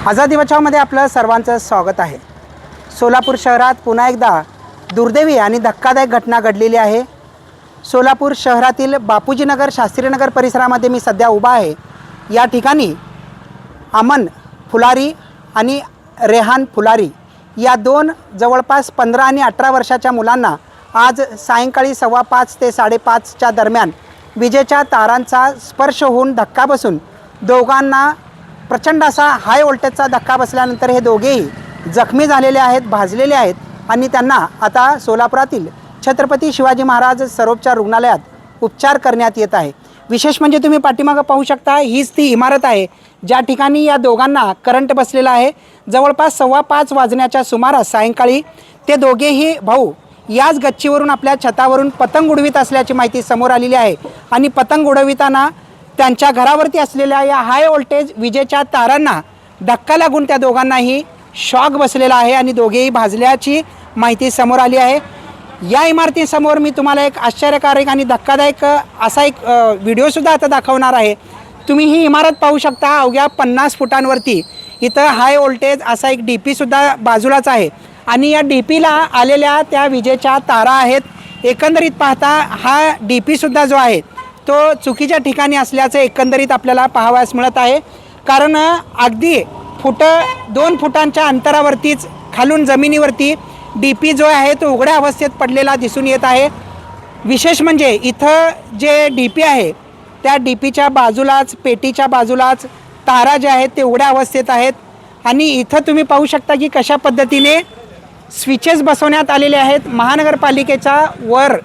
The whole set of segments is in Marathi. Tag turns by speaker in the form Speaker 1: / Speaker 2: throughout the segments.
Speaker 1: आझादी बचावमध्ये आपलं सर्वांचं स्वागत आहे। सोलापूर शहरात पुन्हा एकदा दुर्दैवी आणि धक्कादायक घटना घडलेली आहे। सोलापूर शहरातील बापूजीनगर शास्त्रीनगर परिसरामध्ये मी सध्या उभा आहे। या ठिकाणी अमन फुलारी आणि रेहान फुलारी या दोन जवळपास 15 आणि 18 वर्षाच्या मुलांना आज सायंकाळी 5:15 ते 5:30च्या दरम्यान विजेच्या तारांचा स्पर्श होऊन धक्का बसून दोघांना प्रचंड असा हाय व्होल्टेजचा धक्का बसल्यानंतर हे दोघेही जखमी झालेले आहेत, भाजलेले आहेत आणि त्यांना आता सोलापुरातील छत्रपती शिवाजी महाराज सर्वोपचार रुग्णालयात उपचार करण्यात येत आहे। विशेष म्हणजे तुम्ही पाठीमागे पाहू शकता, हीच ती इमारत आहे ज्या ठिकाणी या दोघांना करंट बसलेला आहे। जवळपास 5:15 वाजण्याच्या सुमारास सायंकाळी ते दोघेही भाऊ याच गच्चीवरून आपल्या छतावरून पतंग उडवित असल्याची माहिती समोर आलेली आहे आणि पतंग उडविताना त्यांच्या घरावरती असलेल्या या हाय व्होल्टेज विजेच्या तारांना धक्का लागून त्या दोघांनाही शॉक बसलेला आहे आणि दोघेही भाजल्याची माहिती समोर आली आहे। या इमारतीसमोर मी तुम्हाला एक आश्चर्यकारक आणि धक्कादायक असा एक व्हिडिओसुद्धा आता दाखवणार आहे। तुम्ही ही इमारत पाहू शकता, अवघ्या 50 फुटांवरती इथं हाय व्होल्टेज असा एक डीपीसुद्धा बाजूलाच आहे आणि या डीपीला आलेल्या त्या विजेच्या तारा आहेत। एकंदरीत पाहता हा डीपीसुद्धा जो आहे तो चुकीच्या ठिकाणी असल्याचं एकंदरीत आपल्याला पाहावयास मिळत आहे। कारण अगदी 2 फुटांच्या अंतरावरतीच खालून जमिनीवरती डीपी जो आहे तो उघड्या अवस्थेत पडलेला दिसून येत आहे। विशेष म्हणजे इथं जे डीपी आहे त्या डीपीच्या बाजूलाच, पेटीच्या बाजूलाच तारा जे आहेत ते उघड्या अवस्थेत आहेत आणि इथं तुम्ही पाहू शकता की कशा पद्धतीने स्विचेस बसवण्यात आलेले आहेत। महानगरपालिकेचा वर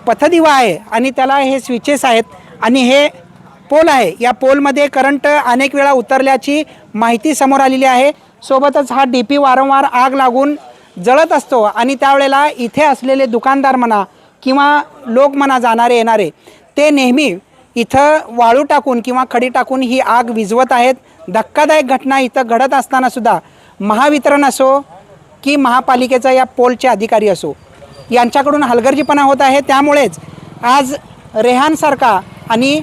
Speaker 1: पथदिवा आहे आणि त्याला हे स्विचेस आहेत आणि हे पोल आहे। या पोलमध्ये करंट अनेक वेळा उतरल्याची माहिती समोर आलेली आहे। सोबतच हा डीपी वारंवार आग लागून जळत असतो आणि त्यावेळेला इथे असलेले दुकानदार म्हणा किंवा लोक म्हणा जाणारे येणारे ते नेहमी इथं वाळू टाकून किंवा खडी टाकून ही आग विझवत आहेत। धक्कादायक घटना इथं घडत असताना सुद्धा महावितरण असो की महापालिकेचा या पोलचे अधिकारी असो यांच्याकडून हलगर्जीपणा होत आहे। त्यामुळेच आज रेहानसारखा आणि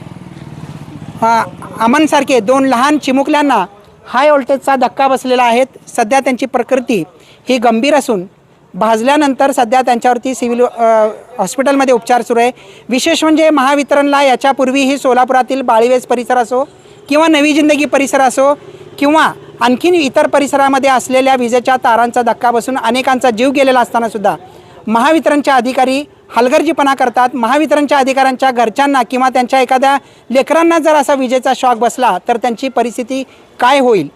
Speaker 1: अमनसारखे 2 लहान चिमुकल्यांना हाय व्होल्टेजचा धक्का बसलेला आहे। सध्या त्यांची प्रकृती ही गंभीर असून भाजल्यानंतर सध्या त्यांच्यावरती सिव्हिल हॉस्पिटलमध्ये उपचार सुरू आहे। विशेष म्हणजे महावितरणला याच्यापूर्वीही सोलापुरातील बाळीवेस परिसर असो किंवा नवी जिंदगी परिसर असो किंवा आणखीन इतर परिसरामध्ये असलेल्या विजेच्या तारांचा धक्का बसून अनेकांचा जीव गेलेला असताना सुद्धा महावितरणचे अधिकारी हलगर्जीपणा करतात। महावितरणच्या अधिकाऱ्यांच्या घरच्यांना किंवा त्यांच्या एखाद्या लेकरांना जर असा विजेचा शॉक बसला तर त्यांची परिस्थिती काय होईल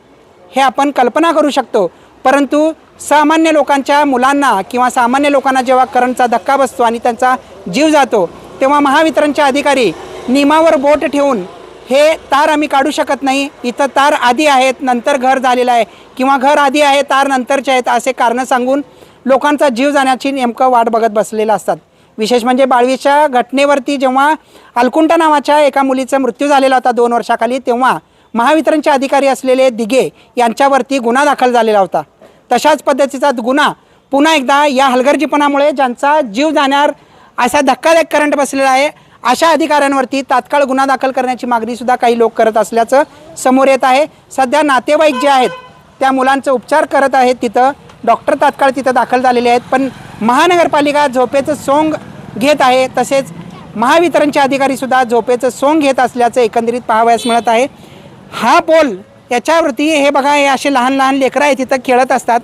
Speaker 1: हे आपण कल्पना करू शकतो। परंतु सामान्य लोकांच्या मुलांना किंवा सामान्य लोकांना जेव्हा करंटचा धक्का बसतो आणि त्यांचा जीव जातो तेव्हा महावितरणचे अधिकारी नियमावर बोट ठेवून हे तार आम्ही काढू शकत नाही, इथं तार आधी आहेत नंतर घर झालेलं आहे किंवा घर आधी आहे तार नंतरचे आहेत असे कारणं सांगून लोकांचा जीव जाण्याची नेमकं वाट बघत बसलेला असतात। विशेष म्हणजे बाळवीच्या घटनेवरती जेव्हा अलकुंटा नावाच्या एका मुलीचा मृत्यू झालेला होता 2 वर्षाखाली, तेव्हा महावितरणचे अधिकारी असलेले दिघे यांच्यावरती गुन्हा दाखल झालेला होता। तशाच पद्धतीचा गुन्हा पुन्हा एकदा या हलगर्जीपणामुळे ज्यांचा जीव जाणार असा धक्कादायक करंट बसलेला आहे अशा अधिकाऱ्यांवरती तात्काळ गुन्हा दाखल करण्याची मागणीसुद्धा काही लोक करत असल्याचं समोर येत आहे। सध्या नातेवाईक जे आहेत त्या मुलांचे उपचार करत आहेत, तिथं डॉक्टर तात्काळ तिथं दाखल झालेले आहेत। पण महानगरपालिका झोपेचं सोंग घेत आहे, तसेच महावितरणचे अधिकारीसुद्धा झोपेचं सोंग घेत असल्याचं एकंदरीत पाहावयास मिळत आहे। हा पोल याच्यावरती हे बघा, हे असे लहान लहान लेकरं आहेत तिथं खेळत असतात,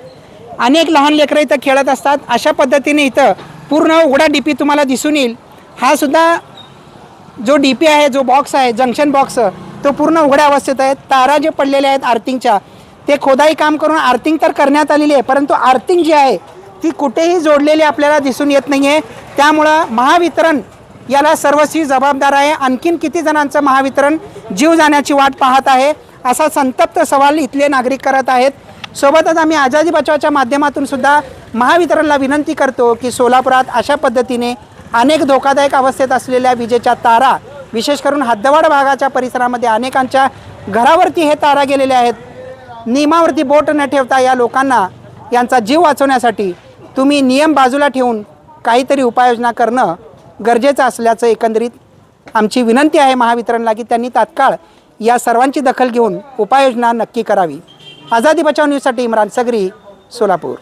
Speaker 1: अनेक लहान लेकरं इथं खेळत असतात। अशा पद्धतीने इथं पूर्ण उघडा डीपी तुम्हाला दिसून येईल। हा सुद्धा जो डीपी आहे, जो बॉक्स आहे जंक्शन बॉक्स, तो पूर्ण उघड्या अवस्थेत आहे। तारा जे पडलेले आहेत आर्थिंगच्या ते खोदाई काम करून आर्थिंग तर करण्यात आलेली आहे, परंतु आर्थिंग जी आहे ती कुठेही जोडलेली आपल्याला दिसून येत नाही आहे। त्यामुळं महावितरण याला सर्वस्वी जबाबदार आहे। आणखीन किती जणांचं महावितरण जीव जाण्याची वाट पाहत आहे असा संतप्त सवाल इथले नागरिक करत आहेत। सोबतच आम्ही आझादी बचावच्या माध्यमातून सुद्धा महावितरणला विनंती करतो की सोलापुरात अशा पद्धतीने अनेक धोकादायक अवस्थेत असलेल्या विजेच्या तारा, विशेष करून हद्दवाड भागाच्या परिसरामध्ये अनेकांच्या घरावरती हे तारा गेलेले आहेत। नियमावरती बोट न ठेवता या लोकांना यांचा जीव वाचवण्यासाठी तुम्ही नियम बाजूला ठेवून काहीतरी उपाययोजना करणं गरजेचं असल्याचं एकंदरीत आमची विनंती आहे महावितरणला की त्यांनी तात्काळ या सर्वांची दखल घेऊन उपाययोजना नक्की करावी. आझादी बचाव न्यूजसाठी इम्रान सगरी, सोलापूर.